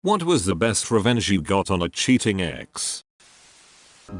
What was the best revenge you got on a cheating ex?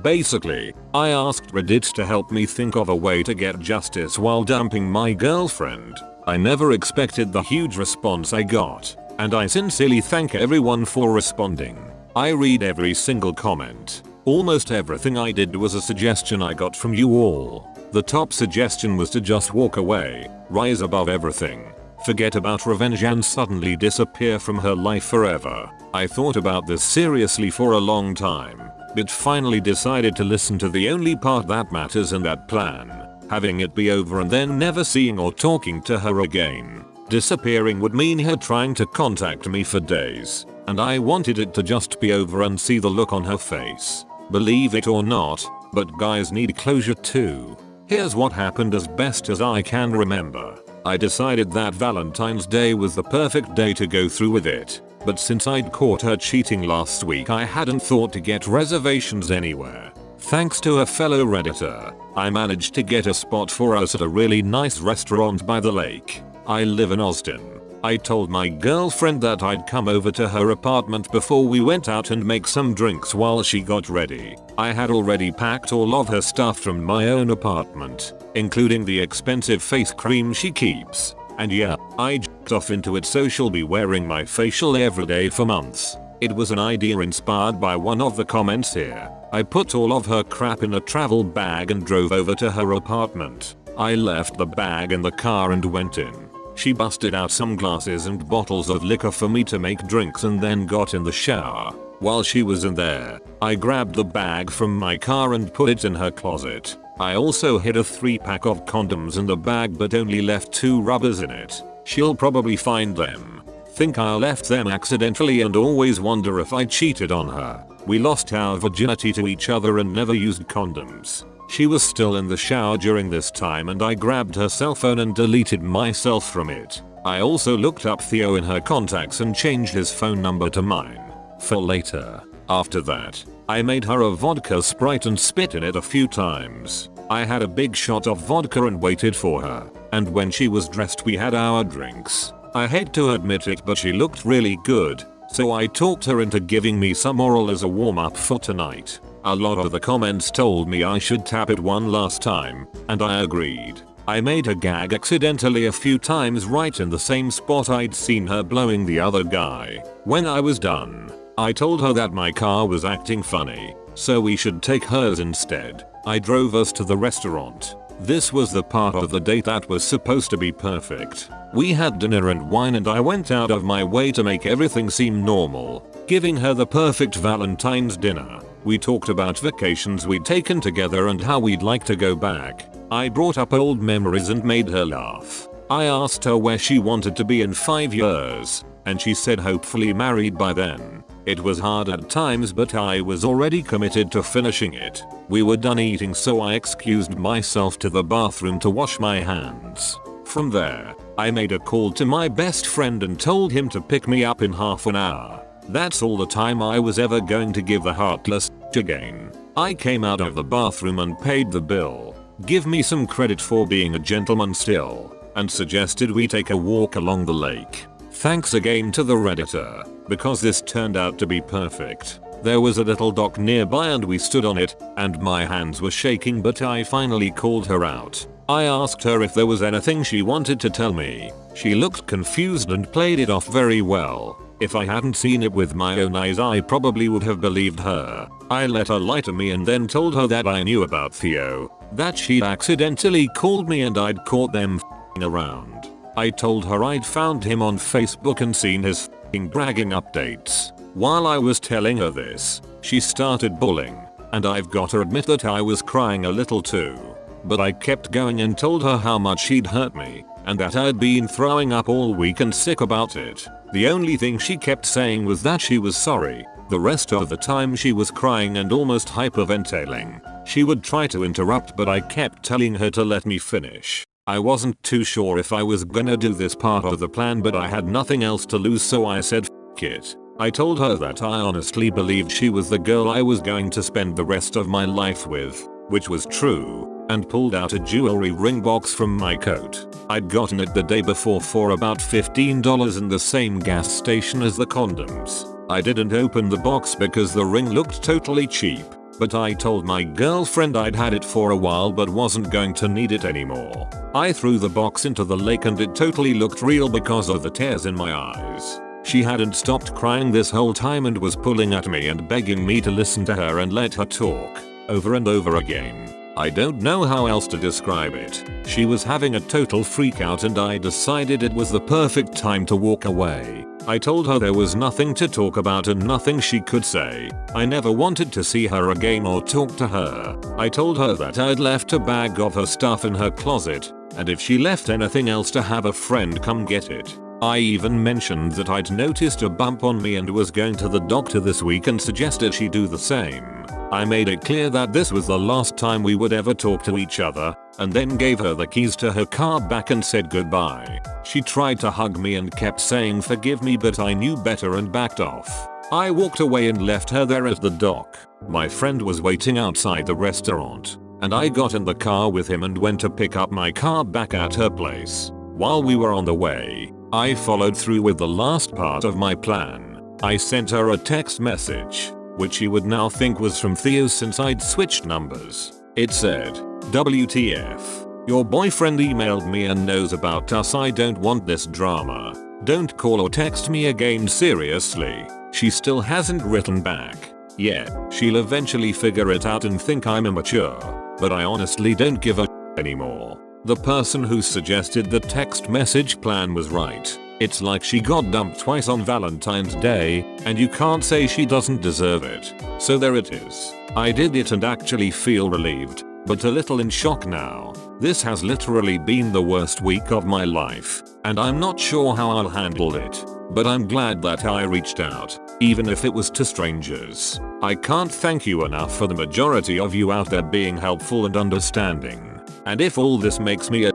Basically, I asked Reddit to help me think of a way to get justice while dumping my girlfriend. I never expected the huge response I got, and I sincerely thank everyone for responding. I read every single comment. Almost everything I did was a suggestion I got from you all. The top suggestion was to just walk away, rise above everything, forget about revenge and suddenly disappear from her life forever. I thought about this seriously for a long time, but finally decided to listen to the only part that matters in that plan. Having it be over and then never seeing or talking to her again. Disappearing would mean her trying to contact me for days, and I wanted it to just be over and see the look on her face. Believe it or not, but guys need closure too. Here's what happened as best as I can remember. I decided that Valentine's Day was the perfect day to go through with it, but since I'd caught her cheating last week I hadn't thought to get reservations anywhere. Thanks to a fellow redditor, I managed to get a spot for us at a really nice restaurant by the lake. I live in Austin. I told my girlfriend that I'd come over to her apartment before we went out and make some drinks while she got ready. I had already packed all of her stuff from my own apartment, including the expensive face cream she keeps. And yeah, I jacked off into it so she'll be wearing my facial every day for months. It was an idea inspired by one of the comments here. I put all of her crap in a travel bag and drove over to her apartment. I left the bag in the car and went in. She busted out some glasses and bottles of liquor for me to make drinks and then got in the shower. While she was in there, I grabbed the bag from my car and put it in her closet. I also hid a 3-pack of condoms in the bag but only left 2 rubbers in it. She'll probably find them, think I left them accidentally and always wonder if I cheated on her. We lost our virginity to each other and never used condoms. She was still in the shower during this time and I grabbed her cell phone and deleted myself from it. I also looked up Theo in her contacts and changed his phone number to mine for later. After that, I made her a vodka Sprite and spit in it a few times. I had a big shot of vodka and waited for her, and when she was dressed we had our drinks. I hate to admit it but she looked really good, so I talked her into giving me some oral as a warm up for tonight. A lot of the comments told me I should tap it one last time, and I agreed. I made her gag accidentally a few times right in the same spot I'd seen her blowing the other guy. When I was done, I told her that my car was acting funny, so we should take hers instead. I drove us to the restaurant. This was the part of the date that was supposed to be perfect. We had dinner and wine and I went out of my way to make everything seem normal, giving her the perfect Valentine's dinner. We talked about vacations we'd taken together and how we'd like to go back. I brought up old memories and made her laugh. I asked her where she wanted to be in 5 years, and she said hopefully married by then. It was hard at times but I was already committed to finishing it. We were done eating so I excused myself to the bathroom to wash my hands. From there, I made a call to my best friend and told him to pick me up in half an hour. That's all the time I was ever going to give the heartless again. I came out of the bathroom and paid the bill. Give me some credit for being a gentleman still, and suggested we take a walk along the lake. Thanks again to the redditor, because this turned out to be perfect. There was a little dock nearby and we stood on it, and my hands were shaking but I finally called her out. I asked her if there was anything she wanted to tell me. She looked confused and played it off very well. If I hadn't seen it with my own eyes I probably would have believed her. I let her lie to me and then told her that I knew about Theo, that she'd accidentally called me and I'd caught them f***ing around. I told her I'd found him on Facebook and seen his f***ing bragging updates. While I was telling her this, she started bawling, and I've gotta admit that I was crying a little too. But I kept going and told her how much he'd hurt me, and that I'd been throwing up all week and sick about it. The only thing she kept saying was that she was sorry. The rest of the time she was crying and almost hyperventilating. She would try to interrupt but I kept telling her to let me finish. I wasn't too sure if I was gonna do this part of the plan but I had nothing else to lose so I said f*** it. I told her that I honestly believed she was the girl I was going to spend the rest of my life with, which was true, and pulled out a jewelry ring box from my coat. I'd gotten it the day before for about $15 in the same gas station as the condoms. I didn't open the box because the ring looked totally cheap, but I told my girlfriend I'd had it for a while but wasn't going to need it anymore. I threw the box into the lake and it totally looked real because of the tears in my eyes. She hadn't stopped crying this whole time and was pulling at me and begging me to listen to her and let her talk, over and over again. I don't know how else to describe it. She was having a total freak out and I decided it was the perfect time to walk away. I told her there was nothing to talk about and nothing she could say. I never wanted to see her again or talk to her. I told her that I'd left a bag of her stuff in her closet, and if she left anything else to have a friend come get it. I even mentioned that I'd noticed a bump on me and was going to the doctor this week and suggested she do the same. I made it clear that this was the last time we would ever talk to each other, and then gave her the keys to her car back and said goodbye. She tried to hug me and kept saying forgive me, but I knew better and backed off. I walked away and left her there at the dock. My friend was waiting outside the restaurant, and I got in the car with him and went to pick up my car back at her place. While we were on the way, I followed through with the last part of my plan. I sent her a text message, which she would now think was from Theo since I'd switched numbers. It said, WTF. Your boyfriend emailed me and knows about us. I don't want this drama. Don't call or text me again, seriously. She still hasn't written back yet. She'll eventually figure it out and think I'm immature, but I honestly don't give a anymore. The person who suggested the text message plan was right. It's like she got dumped twice on Valentine's Day, and you can't say she doesn't deserve it. So there it is. I did it and actually feel relieved, but a little in shock now. This has literally been the worst week of my life, and I'm not sure how I'll handle it. But I'm glad that I reached out, even if it was to strangers. I can't thank you enough for the majority of you out there being helpful and understanding. And if all this makes me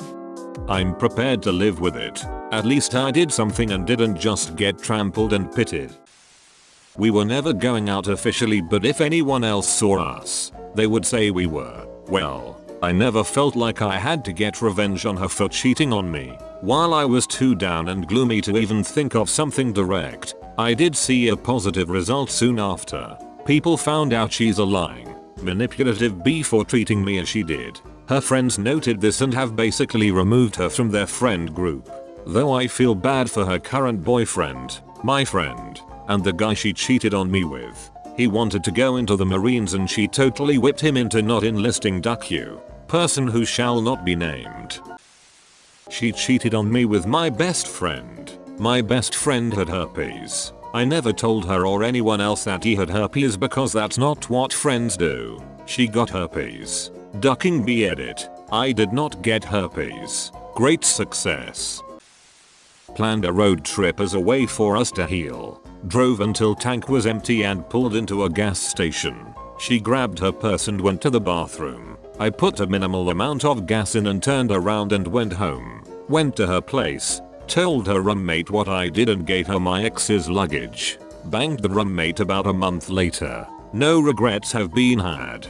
I'm prepared to live with it. At least I did something and didn't just get trampled and pitied. We were never going out officially, but if anyone else saw us, they would say we were. Well, I never felt like I had to get revenge on her for cheating on me. While I was too down and gloomy to even think of something direct, I did see a positive result soon after. People found out she's a lying, manipulative bee for treating me as she did. Her friends noted this and have basically removed her from their friend group. Though I feel bad for her current boyfriend, my friend, and the guy she cheated on me with. He wanted to go into the Marines and she totally whipped him into not enlisting. Person who shall not be named. She cheated on me with my best friend. My best friend had herpes. I never told her or anyone else that he had herpes because that's not what friends do. She got herpes. Ducking B edit. I did not get herpes. Great success. Planned a road trip as a way for us to heal. Drove until tank was empty and pulled into a gas station. She grabbed her purse and went to the bathroom. I put a minimal amount of gas in and turned around and went home. Went to her place. Told her roommate what I did and gave her my ex's luggage. Banged the roommate about a month later. No regrets have been had.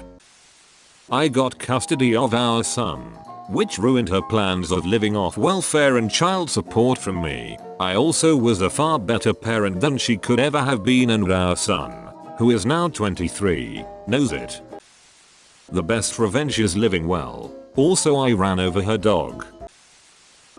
I got custody of our son, which ruined her plans of living off welfare and child support from me. I also was a far better parent than she could ever have been, and our son, who is now 23, knows it. The best revenge is living well. Also, I ran over her dog.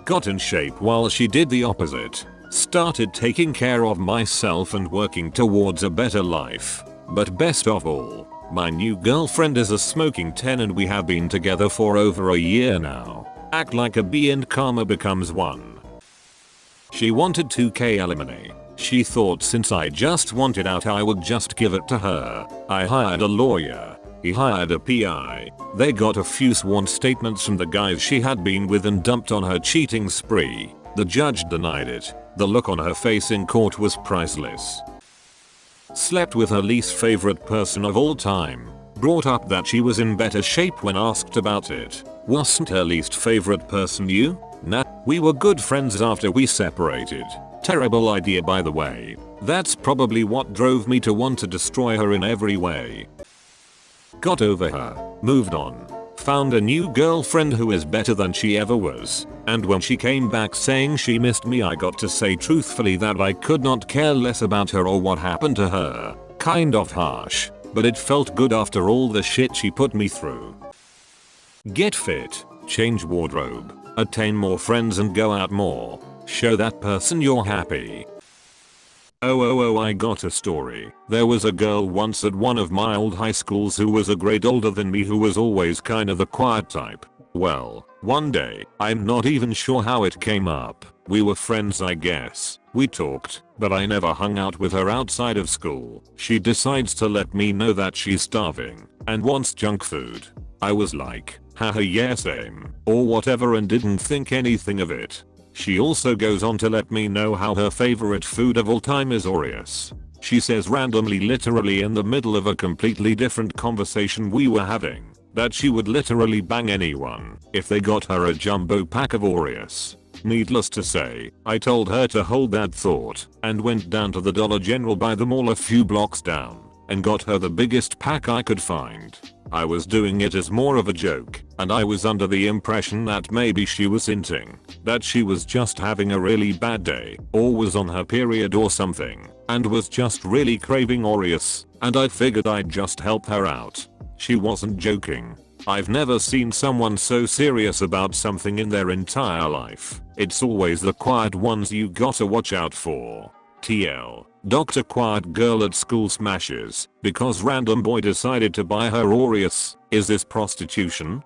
Got in shape while she did the opposite. Started taking care of myself and working towards a better life. But best of all, my new girlfriend is a smoking 10 and we have been together for over a year now. Act like a bee and karma becomes one. She wanted 2k alimony. She thought since I just wanted out I would just give it to her. I hired a lawyer. He hired a PI. They got a few sworn statements from the guys she had been with and dumped on her cheating spree. The judge denied it. The look on her face in court was priceless. Slept with her least favorite person of all time. Brought up that she was in better shape when asked about it. Wasn't her least favorite person you? Nah, we were good friends after we separated. Terrible idea, by the way. That's probably what drove me to want to destroy her in every way. Got over her. Moved on. Found a new girlfriend who is better than she ever was. And when she came back saying she missed me, I got to say truthfully that I could not care less about her or what happened to her. Kind of harsh, but it felt good after all the shit she put me through. Get fit, change wardrobe, attain more friends and go out more. Show that person you're happy. Oh, I got a story. There was a girl once at one of my old high schools who was a grade older than me, who was always kinda the quiet type. Well, one day, I'm not even sure how it came up. We were friends, I guess. We talked, but I never hung out with her outside of school. She decides to let me know that she's starving and wants junk food. I was like, haha, yeah, same, or whatever, and didn't think anything of it. She also goes on to let me know how her favorite food of all time is Oreos. She says randomly, literally in the middle of a completely different conversation we were having, that she would literally bang anyone if they got her a jumbo pack of Oreos. Needless to say, I told her to hold that thought and went down to the Dollar General by the mall a few blocks down and got her the biggest pack I could find. I was doing it as more of a joke, and I was under the impression that maybe she was hinting that she was just having a really bad day or was on her period or something and was just really craving Oreos, and I figured I'd just help her out. She wasn't joking. I've never seen someone so serious about something in their entire life. It's always the quiet ones you gotta watch out for. TL. Dr. Quiet Girl at school smashes because random boy decided to buy her Oreos. Is this prostitution?